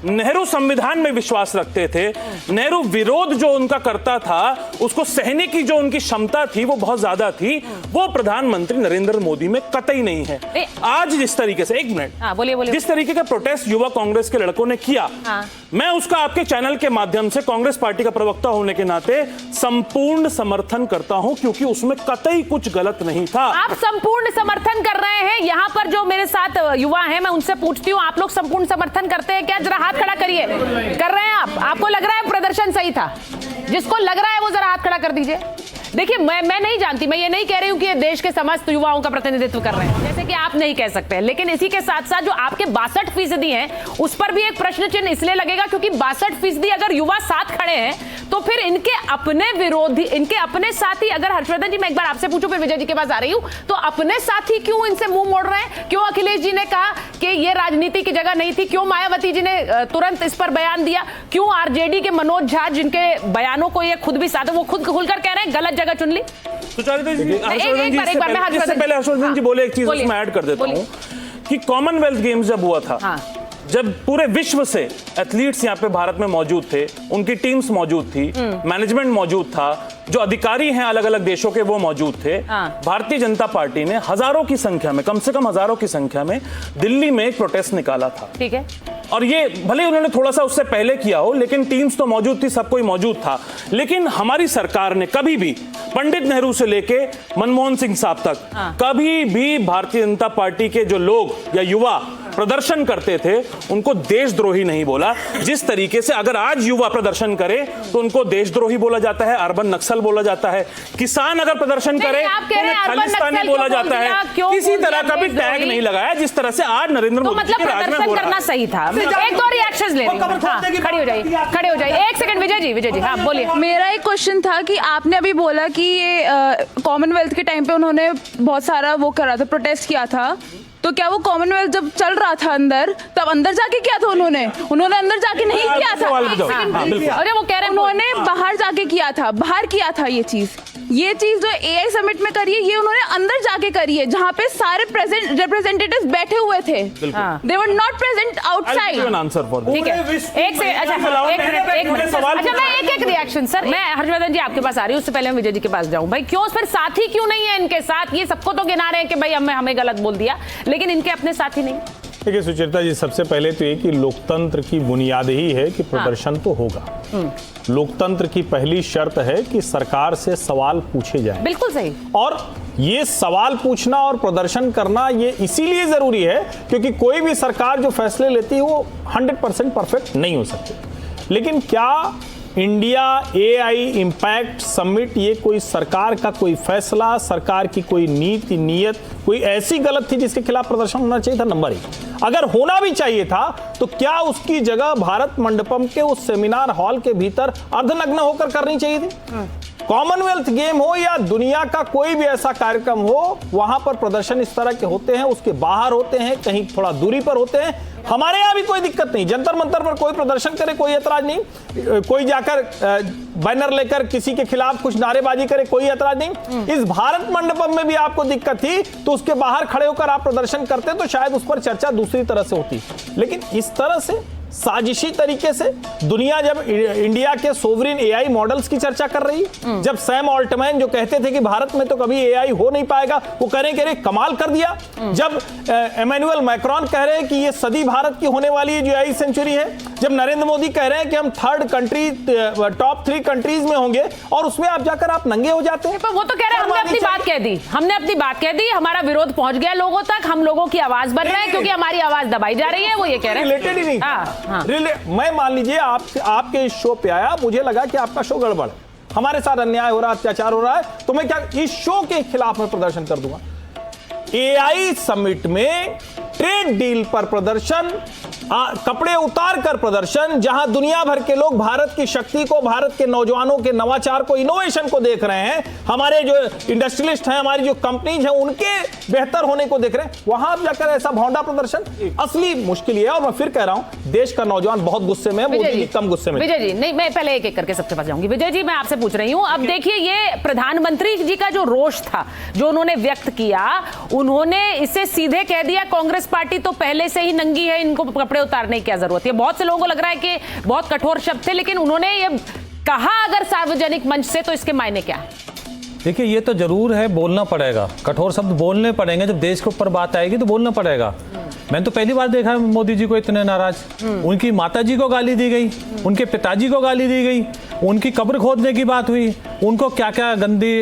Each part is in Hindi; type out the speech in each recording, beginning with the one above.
नेहरू संविधान में विश्वास रखते थे, नेहरू विरोध जो उनका करता था उसको सहने की जो उनकी क्षमता थी वो बहुत ज्यादा थी, वो प्रधानमंत्री नरेंद्र मोदी में कतई नहीं है। आज जिस तरीके से, एक मिनट, बोलिए, जिस तरीके का प्रोटेस्ट युवा कांग्रेस के लड़कों ने किया, मैं उसका आपके चैनल के माध्यम से कांग्रेस पार्टी का प्रवक्ता होने के नाते संपूर्ण समर्थन करता हूं, क्योंकि उसमें कतई कुछ गलत नहीं था। आप संपूर्ण समर्थन कर रहे हैं। यहाँ पर जो मेरे साथ युवा हैं, मैं उनसे पूछती हूँ, आप लोग संपूर्ण समर्थन करते हैं क्या? जरा हाथ खड़ा करिए। कर रहे हैं आप? आपको लग रहा है प्रदर्शन सही था? जिसको लग रहा है वो जरा हाथ खड़ा कर दीजिए। देखिए, मैं नहीं जानती, मैं ये नहीं कह रही हूं कि ये देश के समस्त युवाओं का प्रतिनिधित्व कर रहे हैं, जैसे कि आप नहीं कह सकते, लेकिन इसी के साथ साथ जो आपके 62% हैं उस पर भी एक प्रश्न चिन्ह इसलिए लगेगा क्योंकि 62% अगर युवा साथ खड़े हैं तो फिर इनके अपने विरोधी, इनके अपने साथी, अगर हर्षवर्धन जी मैं एक बार आपसे पूछूं फिर विजय जी के पास आ रही हूं, तो अपने साथी क्यों इनसे मुंह मोड़ रहे हैं? क्यों अखिलेश जी ने कहा कि ये राजनीति की जगह नहीं थी? क्यों मायावती जी ने तुरंत इस पर बयान दिया? क्यों आरजेडी के मनोज झा, जिनके बयानों को ये खुद भी साथ, वो खुद खुलकर कह रहे हैं गलत जगह चुन ली? सुचारिता जी, इससे पहले हर्षवर्धन जी बोले, एक चीज उसमें ऐड कर देता हूं कि कॉमनवेल्थ गेम्स जब हुआ था, जब पूरे विश्व से एथलीट्स यहाँ पे भारत में मौजूद थे, उनकी टीम्स मौजूद थी, मैनेजमेंट मौजूद था, जो अधिकारी हैं अलग अलग देशों के वो मौजूद थे, भारतीय जनता पार्टी ने हजारों की संख्या में, कम से कम हजारों की संख्या में दिल्ली में एक प्रोटेस्ट निकाला था। ठीक है, और ये भले उन्होंने थोड़ा सा उससे पहले किया हो, लेकिन टीम्स तो मौजूद थी, सब कोई मौजूद था। लेकिन हमारी सरकार ने कभी भी, पंडित नेहरू से लेके मनमोहन सिंह साहब तक, कभी भी भारतीय जनता पार्टी के जो लोग या युवा प्रदर्शन करते थे उनको देशद्रोही नहीं बोला। जिस तरीके से अगर आज युवा प्रदर्शन करे तो उनको देशद्रोही बोला जाता है, अर्बन नक्सल बोला जाता है। किसान अगर प्रदर्शन करे तो उन्हें खालिस्तानी बोला जाता है। किसी तरह का भी टैग नहीं लगाया जिस तरह से आज नरेंद्र मोदी के राज में हो रहा है। करना सही था। एक दो रिएक्शंस ले रही हूं। खड़ी हो जाइए, एक सेकंड। विजय जी, हाँ बोलिए। मेरा एक क्वेश्चन था कि आपने अभी बोला कि ये कॉमनवेल्थ के टाइम पे उन्होंने बहुत सारा वो करा था, प्रोटेस्ट किया था, तो क्या वो कॉमनवेल्थ जब चल रहा था अंदर, तब अंदर जाके किया था उन्होंने अंदर जाके नहीं किया था? अरे वो कह रहे हैं उन्होंने बाहर जाके किया था, बाहर किया था। ये चीज जो एआई समिट में करी है, ये उन्होंने अंदर जाके करी है, जहाँ पे सारे रिप्रेजेंटेटिव्स बैठे हुए थे। दे वर नॉट प्रेजेंट आउटसाइड। ठीक है, एक से, अच्छा मैं एक रिएक्शन सर, मैं हर्षवर्धन जी आपके पास आ रही हूँ, उससे पहले मैं विजय जी के पास जाऊँ। भाई क्यों फिर साथी क्यों नहीं है इनके साथ? ये सबको तो गिना रहे हैं कि भाई हमें गलत बोल दिया, लेकिन इनके अपने साथी नहीं। देखिए सुचेता जी, सबसे पहले तो ये कि लोकतंत्र की बुनियाद ही है कि प्रदर्शन तो होगा। लोकतंत्र की पहली शर्त है कि सरकार से सवाल पूछे जाएं। बिल्कुल सही। और ये सवाल पूछना और प्रदर्शन करना ये इसीलिए जरूरी है क्योंकि कोई भी सरकार जो फैसले लेती है वो 100% परफेक्ट नहीं हो सकते। लेकिन क्या इंडिया एआई इम्पैक्ट समिट ये कोई सरकार का कोई फैसला, सरकार की कोई नीति नीयत कोई ऐसी गलत थी जिसके खिलाफ प्रदर्शन होना चाहिए था? नंबर 1, अगर होना भी चाहिए था तो क्या उसकी जगह भारत मंडपम के उस सेमिनार हॉल के भीतर अर्धनग्न होकर करनी चाहिए थी? कॉमनवेल्थ गेम हो या दुनिया का कोई भी ऐसा कार्यक्रम हो, वहां पर प्रदर्शन इस तरह के होते हैं, उसके बाहर होते हैं, कहीं थोड़ा दूरी पर होते हैं। हमारे यहां भी कोई दिक्कत नहीं, जंतर मंतर पर कोई प्रदर्शन करे, कोई ऐतराज नहीं, कोई जाकर बैनर लेकर किसी के खिलाफ कुछ नारेबाजी करे, कोई ऐतराज नहीं। इस भारत मंडपम में भी आपको दिक्कत थी तो उसके बाहर खड़े होकर आप प्रदर्शन करते तो शायद उस पर चर्चा दूसरी तरह से होती। लेकिन इस तरह से साजिशी तरीके से दुनिया जब इंडिया के सोवरिन एआई मॉडल्स की चर्चा कर रही है, जब सैम ऑल्टमैन जो कहते थे कि भारत में तो कभी एआई हो नहीं पाएगा, वो कह रहे कमाल कर दिया। जब एमेनुअल मैक्रॉन कह रहे हैं कि ये सदी भारत की होने वाली है जो एआई सेंचुरी है, जब नरेंद्र मोदी कह रहे हैं कि हम टॉप 3 कंट्रीज में होंगे, और उसमें आप जाकर आप नंगे हो जाते हैं। वो तो कह रहे हैं हमने अपनी बात कह दी, हमारा विरोध पहुंच गया लोगों तक, हम लोगों की आवाज बन रहे हैं क्योंकि हमारी आवाज दबाई जा रही है, वो ये कह रहे हैं। रिलेटेड ही नहीं। मैं मान लीजिए आपके इस शो पे आया, मुझे लगा कि आपका शो गड़बड़ है, हमारे साथ अन्याय हो रहा है, अत्याचार हो रहा है, तो मैं क्या इस शो के खिलाफ में प्रदर्शन कर दूंगा? एआई समिट में ट्रेड डील पर प्रदर्शन, कपड़े उतार कर प्रदर्शन, जहां दुनिया भर के लोग भारत की शक्ति को, भारत के नौजवानों के नवाचार को, इनोवेशन को देख रहे हैं, हमारे जो इंडस्ट्रियलिस्ट हैं, हमारी जो कंपनीज हैं उनके बेहतर होने को देख रहे हैं, वहां जाकर ऐसा भौंडा प्रदर्शन, असली मुश्किल है। और मैं फिर कह रहा हूं, देश का नौजवान बहुत गुस्से में है, मोदी कम गुस्से में। विजय जी, नहीं, मैं पहले एक एक करके सबके पास जाऊंगी। विजय जी, मैं आपसे पूछ रही हूं, अब देखिए ये प्रधानमंत्री जी का जो रोष था, जो उन्होंने व्यक्त किया, उन्होंने इसे सीधे कह दिया कांग्रेस पार्टी तो पहले से ही नंगी है, इनको कपड़े कपड़े उतारने की क्या जरूरत है? बहुत से लोगों को लग रहा है कि बहुत कठोर शब्द थे, लेकिन उन्होंने ये कहा अगर सार्वजनिक मंच से, तो इसके मायने क्या है? देखिए, ये तो जरूर है, बोलना पड़ेगा, कठोर शब्द बोलने पड़ेंगे। जब देश के ऊपर बात आएगी तो बोलना पड़ेगा। मैंने तो पहली बार देखा है मोदी जी को इतने नाराज। उनकी माताजी को गाली दी गई, उनके पिताजी को गाली दी गई, उनकी कब्र खोदने की बात हुई, उनको क्या क्या गंदी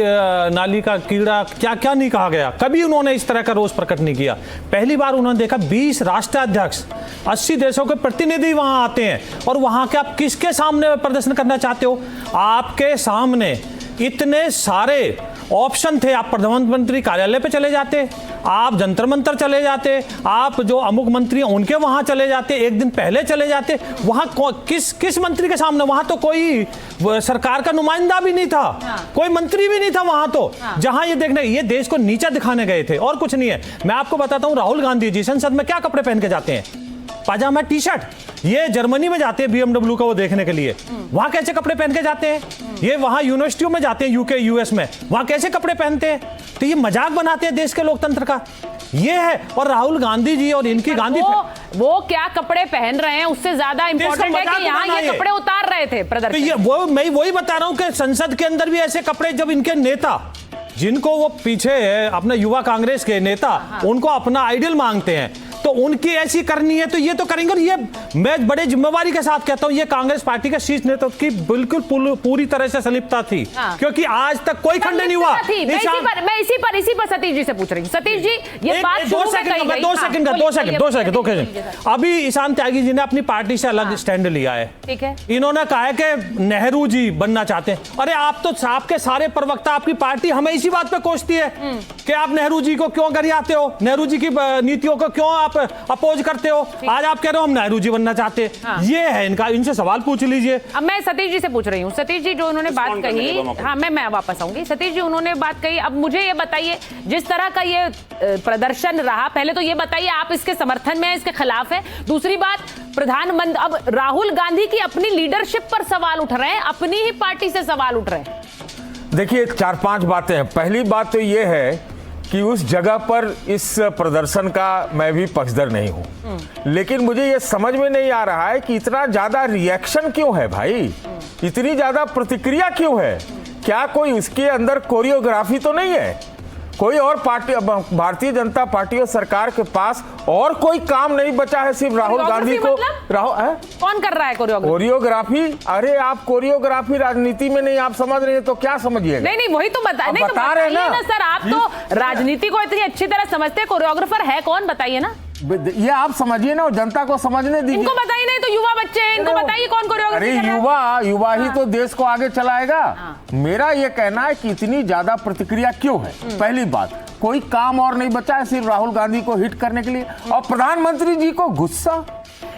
नाली का कीड़ा क्या क्या नहीं कहा गया। कभी उन्होंने इस तरह का रोष प्रकट नहीं किया। पहली बार उन्होंने देखा 20 राष्ट्राध्यक्ष, 80 देशों के प्रतिनिधि वहां आते हैं, और वहां के आप किसके सामने प्रदर्शन करना चाहते हो? आपके सामने इतने सारे ऑप्शन थे। आप प्रधानमंत्री कार्यालय पे चले जाते, आप जंतर मंतर चले जाते, आप जो अमुक मंत्री हैं उनके वहां चले जाते, एक दिन पहले चले जाते। वहां किस मंत्री के सामने? वहां तो कोई सरकार का नुमाइंदा भी नहीं था, कोई मंत्री भी नहीं था वहां तो। जहां ये देखने, ये देश को नीचा दिखाने गए थे और कुछ नहीं है। मैं आपको बताता हूं, राहुल गांधी जी संसद में क्या कपड़े पहन के जाते हैं? पाजामा टी शर्ट। ये जर्मनी में जाते हैं BMW का वो देखने के लिए, वहां कैसे कपड़े पहन के जाते हैं? ये वहां यूनिवर्सिटियों में जाते हैं, यूके US में, वहां कैसे कपड़े पहनते हैं? तो ये मजाक बनाते हैं देश के लोकतंत्र का, ये है। और राहुल गांधी जी और इनकी गांधी वो क्या कपड़े पहन रहे हैं उससे ज्यादा इंपॉर्टेंट है कि यहाँ ये कपड़े उतार रहे थे प्रदर्शन। तो मैं वही बता रहा हूं कि संसद के अंदर भी ऐसे कपड़े, जब इनके नेता, जिनको वो पीछे है अपना युवा कांग्रेस के नेता, उनको अपना आइडियल मांगते हैं, तो उनकी ऐसी करनी है तो ये तो करेंगे। और ये मैं बड़े जिम्मेवारी के साथ कहता हूं, ये कांग्रेस पार्टी के शीर्ष नेतृत्व की बिल्कुल पूरी तरह से संलिप्तता थी। क्योंकि आज तक कोई खंडन नहीं हुआ। मैं इसी पर सतीश जी से पूछ रही हूँ। सतीश जी, ये बात दो सेकंड। अभी ईशान त्यागी जी ने अपनी पार्टी से अलग स्टैंड लिया है, ठीक है। इन्होंने कहा है कि नेहरू जी बनना चाहते हैं। अरे आप तो आपके सारे प्रवक्ता, आपकी पार्टी हमें इसी बात पे कोसती है कि आप नेहरू जी को क्यों गरियाते हो, नेहरू जी की नीतियों को क्यों आप अपोज करते हो। आज आप कह रहे हो हम नेहरू जी बनना चाहते हैं। हाँ। ये है इनका, इनसे सवाल पूछ लीजिए। अब मैं सतीश जी से पूछ रही हूँ। सतीश जी, जो उन्होंने बात कही, हाँ मैं वापस आऊंगी। सतीश जी, उन्होंने बात कही, अब मुझे ये बताइए, जिस तरह का ये प्रदर्शन रहा, पहले तो ये बताइए आप इसके समर्थन में है, इसके खिलाफ है? दूसरी बात, प्रधानमंत्री, अब राहुल गांधी की अपनी लीडरशिप पर सवाल उठ रहे हैं, अपनी ही पार्टी से सवाल उठ रहे हैं। देखिए, 4-5 बातें हैं। पहली बात तो ये है कि उस जगह पर इस प्रदर्शन का मैं भी पक्षधर नहीं हूं, लेकिन मुझे ये समझ में नहीं आ रहा है कि इतना ज्यादा रिएक्शन क्यों है भाई, इतनी ज्यादा प्रतिक्रिया क्यों है? क्या कोई उसके अंदर कोरियोग्राफी तो नहीं है? कोई और पार्टी, भारतीय जनता पार्टी और सरकार के पास और कोई काम नहीं बचा है सिर्फ राहुल गांधी को? कौन कर रहा है कोरियोग्राफी? अरे आप कोरियोग्राफी राजनीति में नहीं आप समझ रहे हैं तो क्या समझिएगा? नहीं वही तो बता रहे ना सर, आप तो राजनीति को इतनी अच्छी तरह समझते हैं। कोरियोग्राफर है कौन, बताइए ना। ये आप समझिए ना, और जनता को समझने दीजिए। इनको बताइए, नहीं तो युवा बच्चे हैं, इनको बताइए कौन कोरियोग्राफी कर रहा है। अरे युवा ही तो देश को आगे चलाएगा। मेरा ये कहना है कि इतनी ज्यादा प्रतिक्रिया क्यों है? पहली बात, कोई काम और नहीं बचा है सिर्फ राहुल गांधी को हिट करने के लिए। और प्रधानमंत्री जी को गुस्सा,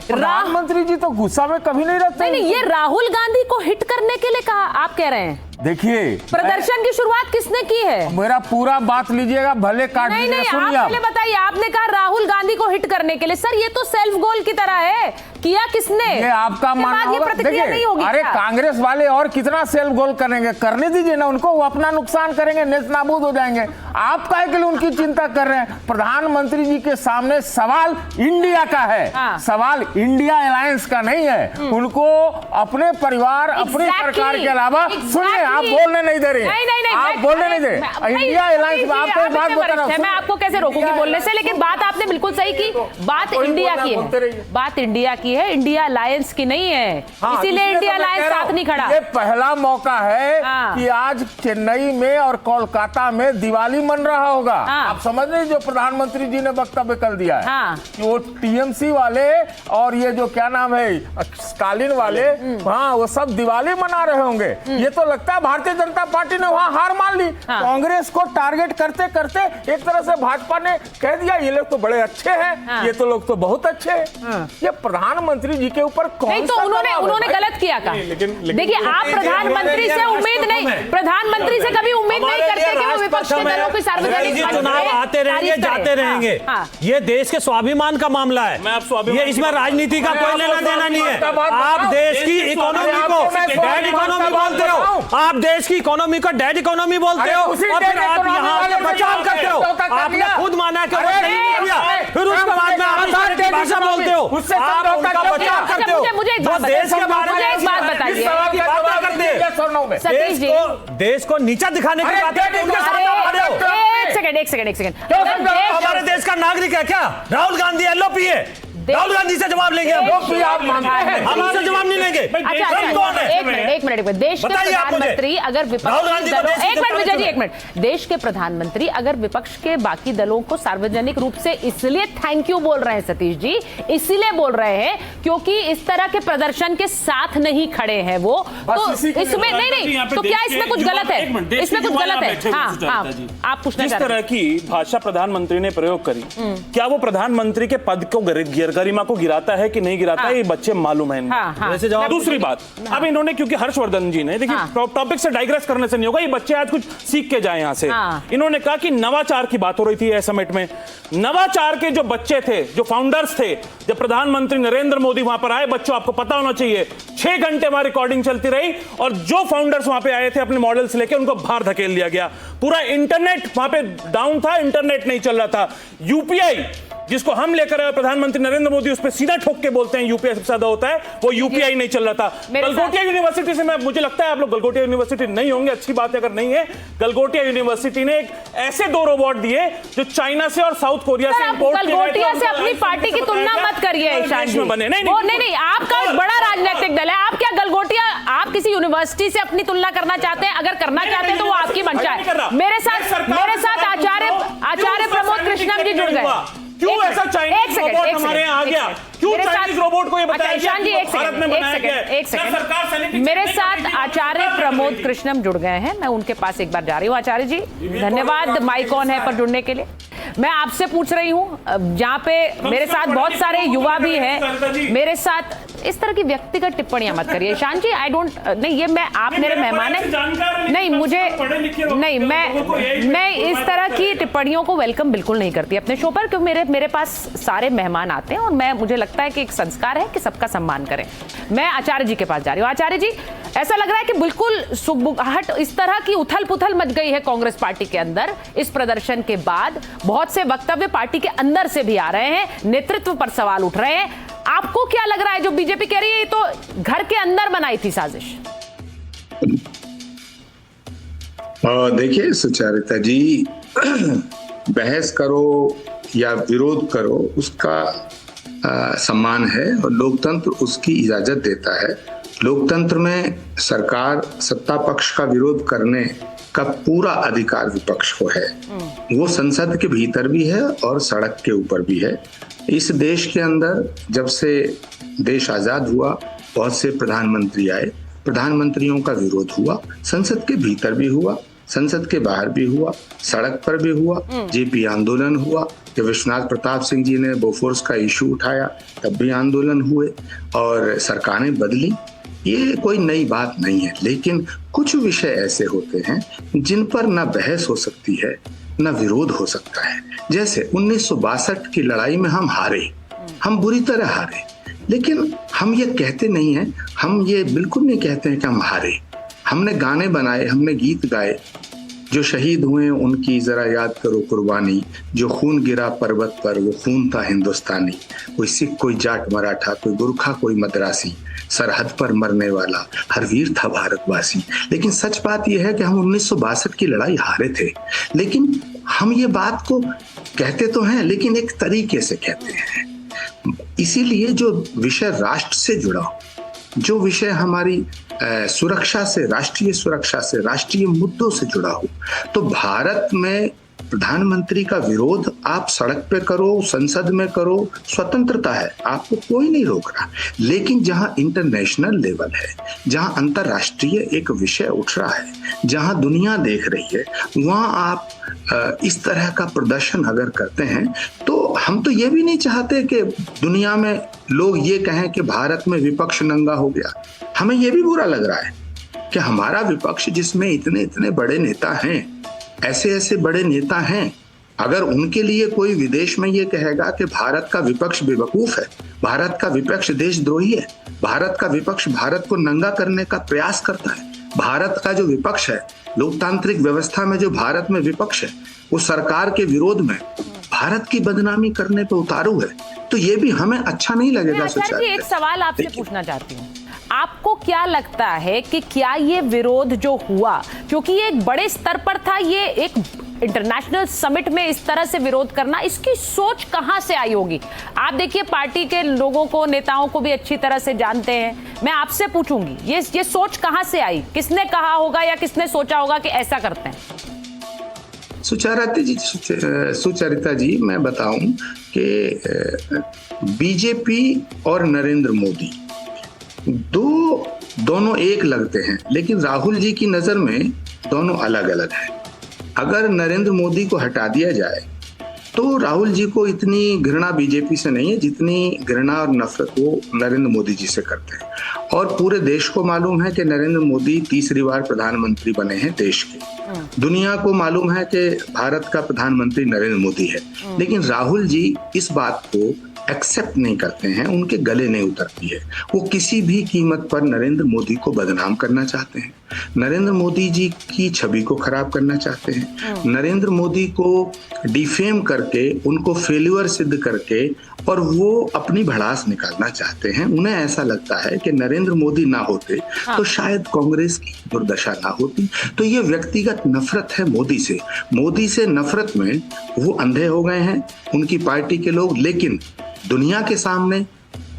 प्रधानमंत्री जी तो गुस्सा में कभी नहीं रहते। नहीं, ये राहुल गांधी को हिट करने के लिए कहा, आप कह रहे हैं? देखिए, प्रदर्शन की शुरुआत किसने की है? मेरा पूरा बात लीजिएगा, भले काट नहीं, आप पहले बताइए। आपने कहा राहुल गांधी को हिट करने के लिए। सर, ये तो सेल्फ गोल की तरह है। किया किसने? ये आपका मानना होगा। नहीं होगी। अरे कांग्रेस वाले और कितना सेल्फ गोल करेंगे? करने दीजिए ना उनको, वो अपना नुकसान करेंगे, नेस्त नाबूद हो जाएंगे। आप काहे के लिए उनकी चिंता कर रहे हैं? प्रधानमंत्री जी के सामने सवाल इंडिया का है, सवाल इंडिया अलायंस का नहीं है। उनको अपने परिवार, अपनी सरकार के अलावा, सुनिए, आप बोलने नहीं दे रहे, आप बोलने नहीं दे रहे। इंडिया अलायंस, आपको एक बात बता रहा हूं, मैं आपको कैसे रोकूंगी बोलने से, लेकिन बात आपने बिल्कुल सही की। बात इंडिया की है, बात इंडिया की है, इंडिया अलायंस की नहीं है। इसीलिए इंडिया अलायंस साथ नहीं खड़ा। ये पहला मौका है कि आज चेन्नई में और कोलकाता में दिवाली मन रहा होगा। आप समझ रहे, जो प्रधानमंत्री जी ने वक्तव्य कल दिया है कि वो टीएमसी वाले और ये जो क्या नाम है स्टालिन वाले, हाँ, वो सब दिवाली मना रहे होंगे। ये तो लगता है भारतीय जनता पार्टी ने वहां हार मान ली। कांग्रेस को टारगेट करते करते एक तरह से भाजपा ने कह दिया ये लोग तो बड़े अच्छे हैं, ये तो लोग तो बहुत अच्छे हैं। ये प्रधानमंत्री जी के ऊपर कौन तो उन्होंने गलत किया का? देखिए, आप प्रधानमंत्री से उम्मीद नहीं, प्रधानमंत्री से कभी उम्मीद नहीं करते कि वो विपक्ष के दलों की सार्वजनिक चुनाव आते रहेंगे, जाते रहेंगे। ये देश के स्वाभिमान का मामला है, ये इसमें राजनीति का कोई लेना देना नहीं है। आप देश की इकोनॉमी को डेड इकोनॉमी बोलते हो, आप देश की इकोनॉमी को डेड इकोनॉमी बोलते हो, और फिर आप यहाँ बचाव करते हो। आपने खुद माना कि फिर उसके बाद में आप की भाषा बोलते हो, उससे आप समझौता उनका क्यों बचाव किया? करते हो। मुझे एक जो बात देश के बारे मुझे एक बात में बताइए। सतीश जी, देश को नीचा दिखाने की बात है, उनके साथ आप खड़े हो। एक सेकंड हमारे देश का नागरिक है क्या राहुल गांधी? एलओपी है, राहुल गांधी से जवाब लेंगे हम। आप मानते हैं? हम आपसे जवाब नहीं लेंगे। अच्छा हम कौन है? एक मिनट देश के बताइए आप मुझे। प्रधानमंत्री अगर विपक्ष राहुल गांधी को दलों देश की एक मिनट जनता विजय जी ने एक मिनट देश के प्रधानमंत्री अगर विपक्ष के बाकी दलों को सार्वजनिक रूप से इसलिए थैंक यू बोल रहे हैं सतीश जी, इसलिए बोल रहे हैं क्योंकि इस तरह के प्रदर्शन के साथ नहीं खड़े हैं वो, तो इसमें नहीं तो क्या इसमें कुछ गलत है? इसमें कुछ गलत है? हाँ आप पूछना जिस चाहते तरह की भाषा प्रधानमंत्री ने प्रयोग करी, क्या वो प्रधानमंत्री के पद को गरिमा को गिराता है कि नहीं गिराता है? ये बच्चे मालूम है इनको। वैसे जवाब दूसरी बात, अब इन्होंने क्योंकि हर्षवर्धन जी ने देखिए टॉपिक से डाइग्रेस करने से नहीं होगा, ये बच्चे आज कुछ सीख के जाए यहां से। इन्होंने कहा कि नवाचार की बात हो रही थी समिट में, नवाचार के जो बच्चे थे, जो फाउंडर्स थे, जब प्रधानमंत्री नरेंद्र मोदी वहां पर आए, बच्चों आपको पता होना चाहिए 6 घंटे वहां रिकॉर्डिंग चलती रही और जो फाउंडर्स वहां पे आए थे अपने मॉडल्स लेके उनको बाहर धकेल दिया गया। पूरा इंटरनेट वहां पे डाउन था, इंटरनेट नहीं चल रहा था। यूपीआई जिसको हम लेकर आए प्रधानमंत्री नरेंद्र मोदी उस पर सीधा ठोक के बोलते हैं यूपीआई सबसे ज्यादा होता है, वो यूपीआई नहीं चल रहा था। गलगोटिया यूनिवर्सिटी से मुझे लगता है आप लोग गलगोटिया यूनिवर्सिटी नहीं होंगे, अच्छी बात है अगर नहीं है। गलगोटिया यूनिवर्सिटी ने एक ऐसे 2 रोबोट दिए जो चाइना से और साउथ कोरिया से इंपोर्ट किए गए थे। गलगोटिया से अपनी पार्टी की तुलना मत करिए ईशान जी। नहीं आपका एक बड़ा राजनीतिक दल है, आप क्या गलगोटिया आप किसी यूनिवर्सिटी से अपनी तुलना करना चाहते हैं? अगर करना चाहते हैं तो वो आपकी मंशा है। मेरे साथ आचार्य प्रमोद कृष्णम जी जुड़ गए। क्यों ऐसा चाइनीज रोबोट हमारे यहाँ आ गया? क्यों चाइनीज रोबोट को ये बताया गया ईशान जी एक सेकंड मेरे साथ आचार्य प्रमोद कृष्णम जुड़ गए हैं, मैं उनके पास एक बार जा रही हूँ। आचार्य जी धन्यवाद माइक ऑन है पर जुड़ने के लिए। मैं आपसे पूछ रही हूँ, जहाँ पे मेरे साथ बहुत सारे युवा भी हैं, मेरे साथ इस तरह की व्यक्तिगत टिप्पणियां मत करिए ईशान जी। आई डोंट नहीं, ये मैं आप मेरे मेहमान हैं, नहीं मुझे नहीं, मैं इस तरह की टिप्पणियों को वेलकम बिल्कुल नहीं करती अपने शो पर, क्योंकि मेरे पास सारे मेहमान आते हैं और मुझे लगता है कि एक संस्कार है कि सबका सम्मान करें। मैं आचार्य जी के पास जा रही हूँ। आचार्य जी, ऐसा लग रहा है कि बिल्कुल सुबुगाहट इस तरह की उथल पुथल मच गई है कांग्रेस पार्टी के अंदर इस प्रदर्शन के बाद। बहुत से वक्तव्य पार्टी के अंदर से भी आ रहे हैं, नेतृत्व पर सवाल उठ रहे हैं। आपको क्या लग रहा है जो बीजेपी कह रही है ये तो घर के अंदर बनाई थी साजिश? देखिए सुचारिता जी, बहस करो या विरोध करो उसका सम्मान है और लोकतंत्र उसकी इजाजत देता है। लोकतंत्र में सरकार सत्ता पक्ष का विरोध करने का पूरा अधिकार विपक्ष को है। वो संसद के भीतर भी है और सड़क के ऊपर भी है। इस देश के अंदर जब से देश आजाद हुआ बहुत से प्रधानमंत्री आए, प्रधानमंत्रियों का विरोध हुआ, संसद के भीतर भी हुआ, संसद के बाहर भी हुआ, सड़क पर भी हुआ, जेपी आंदोलन हुआ, जब विश्वनाथ प्रताप सिंह जी ने बोफोर्स का इशू उठाया तब भी आंदोलन हुए और सरकारें बदली। ये कोई नई बात नहीं है, लेकिन कुछ विषय ऐसे होते हैं जिन पर ना बहस हो सकती है ना विरोध हो सकता है। जैसे 1962 की लड़ाई में हम हारे, हम बुरी तरह हारे, लेकिन हम ये कहते नहीं हैं, हम ये बिल्कुल नहीं कहते हैं कि हम हारे। हमने गाने बनाए, हमने गीत गाए, जो शहीद हुए उनकी जरा याद करो कुर्बानी, जो खून गिरा पर्वत पर वो खून था हिंदुस्तानी, कोई सिख कोई जाट मराठा, कोई गुरखा कोई मद्रासी, सरहद पर मरने वाला हर वीर था भारतवासी। लेकिन सच बात यह है कि हम 1962 की लड़ाई हारे थे, लेकिन हम ये बात को कहते तो हैं लेकिन एक तरीके से कहते हैं। इसीलिए जो विषय राष्ट्र से जुड़ा हो, जो विषय हमारी सुरक्षा से, राष्ट्रीय सुरक्षा से, राष्ट्रीय मुद्दों से जुड़ा हो, तो भारत में प्रधानमंत्री का विरोध आप सड़क पे करो, संसद में करो, स्वतंत्रता है, आपको कोई नहीं रोक रहा। लेकिन जहां इंटरनेशनल लेवल है, जहां अंतरराष्ट्रीय एक विषय उठ रहा है, जहां दुनिया देख रही है, वहां आप इस तरह का प्रदर्शन अगर करते हैं तो हम तो ये भी नहीं चाहते कि दुनिया में लोग ये कहें कि भारत में विपक्ष नंगा हो गया। हमें ये भी बुरा लग रहा है कि हमारा विपक्ष जिसमें इतने इतने बड़े नेता हैं, ऐसे ऐसे बड़े नेता हैं, अगर उनके लिए कोई विदेश में ये कहेगा कि भारत का विपक्ष बेवकूफ है, भारत का विपक्ष देशद्रोही है, भारत का विपक्ष भारत को नंगा करने का प्रयास करता है, भारत का जो विपक्ष है, लोकतांत्रिक व्यवस्था में जो भारत में विपक्ष है, वो सरकार के विरोध में भारत की बदनामी करने पे उतारू है, तो ये भी हमें अच्छा नहीं लगेगा। आचार्य जी, एक सवाल आपसे पूछना चाहती हूँ, आपको क्या लगता है कि क्या ये विरोध जो हुआ, क्योंकि ये एक बड़े स्तर पर था, ये एक इंटरनेशनल समिट में इस तरह से विरोध करना, इसकी सोच कहां से आई होगी? आप देखिए पार्टी के लोगों को, नेताओं को भी अच्छी तरह से जानते हैं, मैं आपसे पूछूंगी ये सोच कहां से आई? किसने कहा होगा या किसने सोचा होगा कि ऐसा करते हैं? सुचरिता जी, मैं बताऊं कि बीजेपी और नरेंद्र मोदी दोनों एक लगते हैं, लेकिन राहुल जी की नजर में दोनों अलग अलग हैं। अगर नरेंद्र मोदी को हटा दिया जाए तो राहुल जी को इतनी घृणा बीजेपी से नहीं है जितनी घृणा और नफरत वो नरेंद्र मोदी जी से करते हैं। और पूरे देश को मालूम है कि नरेंद्र मोदी तीसरी बार प्रधानमंत्री बने हैं देश के। दुनिया को मालूम है कि भारत का प्रधानमंत्री नरेंद्र मोदी है, लेकिन राहुल जी इस बात को एक्सेप्ट नहीं करते हैं, उनके गले नहीं उतरती है। वो किसी भी कीमत पर नरेंद्र मोदी को बदनाम करना चाहते हैं, नरेंद्र मोदी जी की छवि को खराब करना चाहते हैं, नरेंद्र मोदी को डिफेम करके, उनको फेल्यूअर सिद्ध करके और वो अपनी भड़ास निकालना चाहते हैं। उन्हें ऐसा लगता है कि नरेंद्र मोदी ना होते तो शायद कांग्रेस की दुर्दशा ना होती। तो ये व्यक्तिगत नफरत है मोदी से। मोदी से नफरत में वो अंधे हो गए हैं, उनकी पार्टी के लोग। लेकिन दुनिया के सामने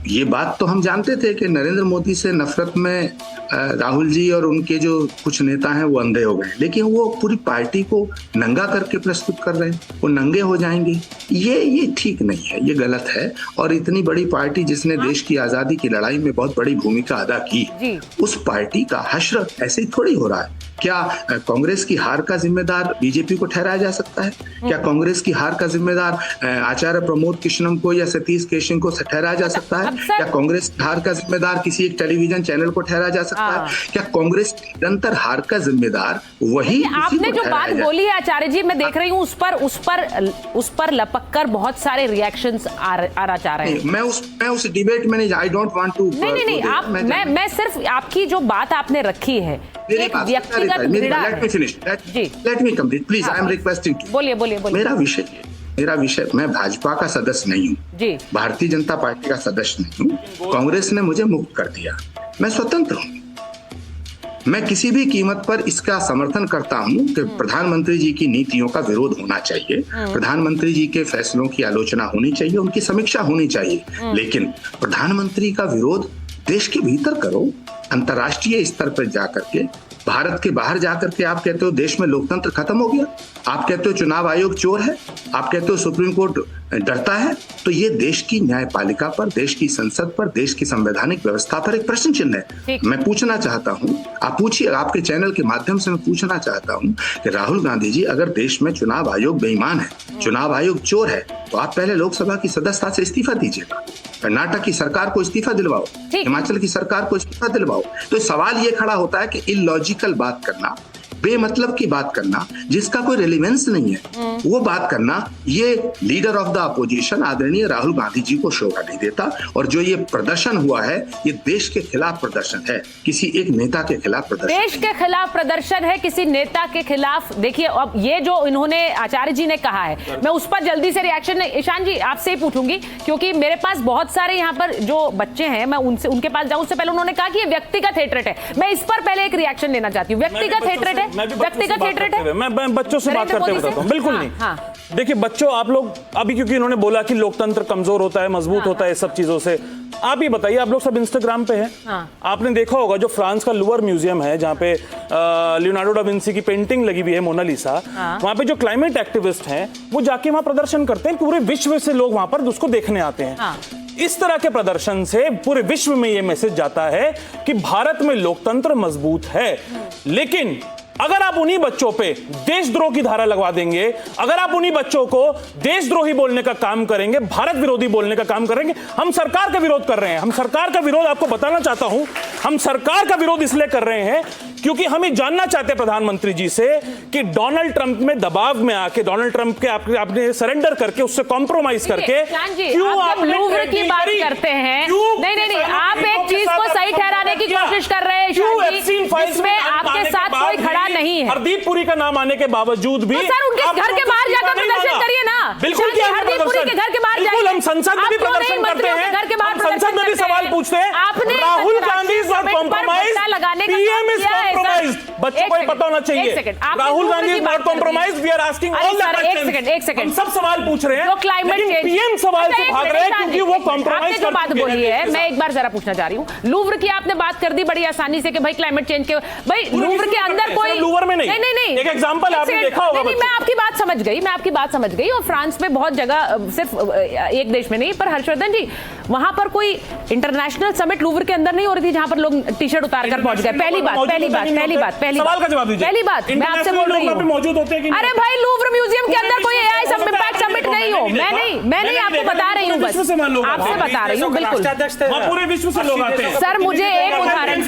ये बात तो हम जानते थे कि नरेंद्र मोदी से नफरत में राहुल जी और उनके जो कुछ नेता हैं वो अंधे हो गए, लेकिन वो पूरी पार्टी को नंगा करके प्रस्तुत कर रहे हैं, वो नंगे हो जाएंगे। ये ठीक नहीं है, ये गलत है। और इतनी बड़ी पार्टी जिसने देश की आजादी की लड़ाई में बहुत बड़ी भूमिका अदा की, उस पार्टी का हश्र ऐसे ही थोड़ी हो रहा है। क्या कांग्रेस की हार का जिम्मेदार बीजेपी को ठहराया जा सकता है? क्या कांग्रेस की हार का जिम्मेदार आचार्य प्रमोद कृष्णम को या सतीश केशव को ठहराया जा सकता है? क्या कांग्रेस की हार का जिम्मेदार किसी एक टेलीविजन चैनल को ठहराया जा सकता है? क्या कांग्रेस की निरंतर हार का जिम्मेदार वही? आपने जो बात बोली है आचार्य जी, मैं देख रही हूँ उस पर लपक कर बहुत सारे रिएक्शंस आना चाह रहे हैं। मैं उस डिबेट में नहीं, आई डोंट वांट टू। नहीं, आप मैं सिर्फ आपकी जो बात आपने रखी है, एक व्यक्तिगत घृणा है। Let me complete please, I am requesting. बोलिए। मेरा विषय, मैं भाजपा का सदस्य नहीं हूँ, भारतीय जनता पार्टी का सदस्य नहीं हूँ। कांग्रेस ने मुझे मुक्त कर दिया, मैं स्वतंत्र हूँ। मैं किसी भी कीमत पर इसका समर्थन करता हूं कि प्रधानमंत्री जी की नीतियों का विरोध होना चाहिए, प्रधानमंत्री जी के फैसलों की आलोचना होनी चाहिए, उनकी समीक्षा होनी चाहिए। लेकिन प्रधानमंत्री का विरोध देश के भीतर करो, अंतर्राष्ट्रीय स्तर पर जाकर के, भारत के बाहर जाकर के आप कहते हो देश में लोकतंत्र खत्म हो गया, आप कहते हो चुनाव आयोग चोर है, आप कहते हो सुप्रीम कोर्ट डरता है, तो ये देश की न्यायपालिका पर, देश की संसद पर, देश की संवैधानिक व्यवस्था पर एक प्रश्न चिन्ह है। मैं पूछना चाहता हूं, आप पूछिए, आपके चैनल के माध्यम से मैं पूछना चाहता हूं कि राहुल गांधी जी, अगर देश में चुनाव आयोग बेईमान है, चुनाव आयोग चोर है, तो आप पहले लोकसभा की सदस्यता से इस्तीफा दीजिएगा, कर्नाटक की सरकार को इस्तीफा दिलवाओ, हिमाचल की सरकार को इस्तीफा दिलवाओ। तो सवाल ये खड़ा होता है कि इलॉजिकल बात करना, बेमतलब की बात करना, जिसका कोई रेलेवेंस नहीं है, वो बात करना, ये लीडर ऑफ द अपोजिशन आदरणीय राहुल गांधी जी को शोभा नहीं देता। और जो ये प्रदर्शन हुआ है, ये देश के खिलाफ प्रदर्शन है, किसी एक नेता के खिलाफ प्रदर्शन, देश के खिलाफ प्रदर्शन है, किसी नेता के खिलाफ। देखिए, अब ये जो इन्होंने आचार्य जी ने कहा है, मैं उस पर जल्दी से रिएक्शन ईशान जी आपसे ही पूछूंगी, क्योंकि मेरे पास बहुत सारे यहाँ पर जो बच्चे हैं, मैं उनके पास जाऊं उससे पहले उन्होंने कहा कि ये व्यक्तिगत हेट्रेट है। मैं इस पर पहले एक रिएक्शन लेना चाहती हूँ। व्यक्तिगत हेट्रेट है, व्यक्तिगत हेट्रेट है। मैं बच्चों से बात करते हुए बताता हूं, बिल्कुल नहीं। देखिए बच्चों, आप लोग अभी, क्योंकि इन्होंने बोला कि लोकतंत्र कमजोर होता है, मजबूत होता है, सब चीजों से, आप ये बताइए, आप लोग सब इंस्टाग्राम पे हैं, आपने देखा होगा जो फ्रांस का लूवर म्यूजियम है, जहाँ पे लियोनार्डो डा विंसी की पेंटिंग लगी हुई है, मोनालिसा, वहां पे जो क्लाइमेट एक्टिविस्ट हैं वो जाके वहां प्रदर्शन करते हैं, पूरे विश्व से लोग वहां पर उसको देखने आते हैं। इस तरह के प्रदर्शन से पूरे विश्व में यह मैसेज जाता है कि भारत में लोकतंत्र मजबूत है। लेकिन अगर आप उन्हीं बच्चों पे देशद्रोह की धारा लगवा देंगे, अगर आप उन्हीं बच्चों को देशद्रोही बोलने का काम करेंगे, भारत विरोधी बोलने का काम करेंगे, हम सरकार का विरोध कर रहे हैं। हम सरकार का विरोध, आपको बताना चाहता हूं, हम सरकार का विरोध इसलिए कर रहे हैं क्योंकि हम ये जानना चाहते हैं प्रधानमंत्री जी से कि डोनाल्ड ट्रंप में दबाव में आके, डोनाल्ड ट्रंप के आपने सरेंडर करके, उससे कॉम्प्रोमाइज करके, क्यों आप लूवर की बात करते हैं? नहीं, आप एक चीज को सही ठहराने की कोशिश कर रहे हैं, जिसमें आपके साथ कोई खड़ा नहीं है। हरदीप पुरी का नाम आने के बावजूद भी तो सर उनके घर के बाहर जाकर में प्रदर्शन करिए ना। बिल्कुल किया हमने हरदीपुरी के घर के बाहर बिल्कुल, जाइए। हम संसद में भी आप क्यों नहीं प्रदर्शन करते मंत्रियों के हैं, घर के बाहर हम संसद में भी प्रदर्शन सवाल करते पूछते हैं। आपने राहुल अंतर्राष्ट्रीय गांधी इज नॉट समिट पर कॉम्प्रोमाइज्ड, बट्टा लगाने का पीएम काम इज किया है, सर। कॉम्प्रोमाइज्ड। बच्चों को ये एक पता होना सेकंड, चाहिए। एक सेकंड, आपने राहुल लूवर गांधी की इज बात नॉट कर दी। कॉम्प्रोमाइज्ड, वी आर आस्किंग अरे ऑल द सर, एक क्वेश्चंस। सेकंड, एक सेकंड। हम सब सवाल पूछ रहे हैं, जो क्लाइमेट लेकिन चेंज पीएम सवाल से एक भाग मिनट, रहे हैं एक क्योंकि मिनट, वो एक कॉम्प्रोमाइज आपने जो बात कर चुके बोली हैं है, देश के मैं एक बार जरा पूछना चाह रही हूँ। लूवर की आपने बात कर दी बड़ी आसानी से कि भाई क्लाइमेट चेंज के, भाई लूवर के अंदर कोई लूवर में नहीं, नहीं एक एग्जांपल आपने सेकंड, देखा होगा नहीं, मैं आपकी बात समझ गई, मैं आपकी बात समझ गई। और फ्रांस में बहुत जगह, सिर्फ एक देश में नहीं, पर हर्षवर्धन जी वहां पर कोई इंटरनेशनल समिट लूवर के अंदर नहीं हो रही थी जहां पर लोग टी शर्ट उतार कर पहुंच गए। पहली बात सवाल का जवाब दीजिए। पहली बात मैं आपसे बोल रही हूँ, मौजूद होते हैं कि अरे भाई लूवर म्यूजियम के अंदर कोई एआई समिट नहीं हो। मैं नहीं आपको बता रही हूँ, बस आपसे बता रही हूँ। बिल्कुल पूरे विश्व से लोग आते हैं सर, मुझे एक उदाहरण,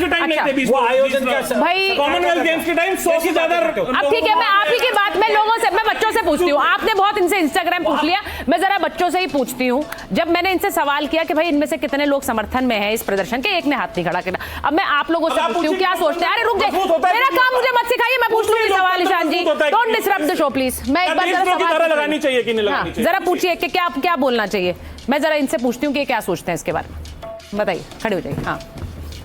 वो आयोजन भाई कॉमनवेल्थ गेम्स के टाइम 100 से ज्यादा। अब ठीक है, मैं आप ही की बात में लोगों से, मैं बच्चों से पूछती हूँ। आपने बहुत इनसे इंस्टाग्राम पूछ लिया, मैं जरा बच्चों से ही पूछती हूँ। जब मैंने इनसे सवाल किया कि भाई इनमें से कितने लोग समर्थन में हैं इस प्रदर्शन के, एक ने हाथ नहीं खड़ा किया। अब मैं आप लोगों से पूछती हूँ क्या सोचते हैं। अरे रुक जाइए, मेरा काम मुझे मत सिखाइए, मैं पूछ लूंगी सवाल। Ishaan ji, don't disrupt the show please. मैं एक बार जरा सवाल लगानी चाहिए कि नहीं लगानी चाहिए, जरा पूछिए कि क्या बोलना चाहिए। मैं जरा इनसे पूछती हूँ कि क्या सोचते हैं इसके बारे में। बताइए, खड़े हो जाइए। हाँ,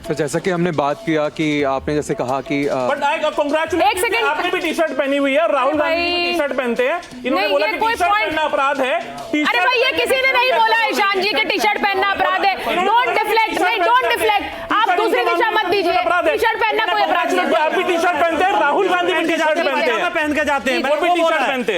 तो जैसा कि हमने बात किया कि आपने जैसे कहा कि बट आई कांग्रेचुलेट, एक सेकंड, आपने भी टी शर्ट पहनी हुई है, राहुल गांधी भी टी शर्ट पहनते हैं। इन्होंने बोला कि टी शर्ट पहनना अपराध है। अरे भाई, ये किसी ने नहीं बोला ईशान जी कि टी शर्ट पहनना अपराध है। डोंट डिफ्लेक्ट, नहीं डोंट डिफ्लेक्ट, आप दूसरी दिशा मत दीजिए। टी शर्ट पहनना कोई अपराध नहीं है। आप भी टी शर्ट पहनते हैं, राहुल गांधी भी टी शर्ट पहनते हैं, पहन के जाते हैं, वो भी टी शर्ट पहनते हैं।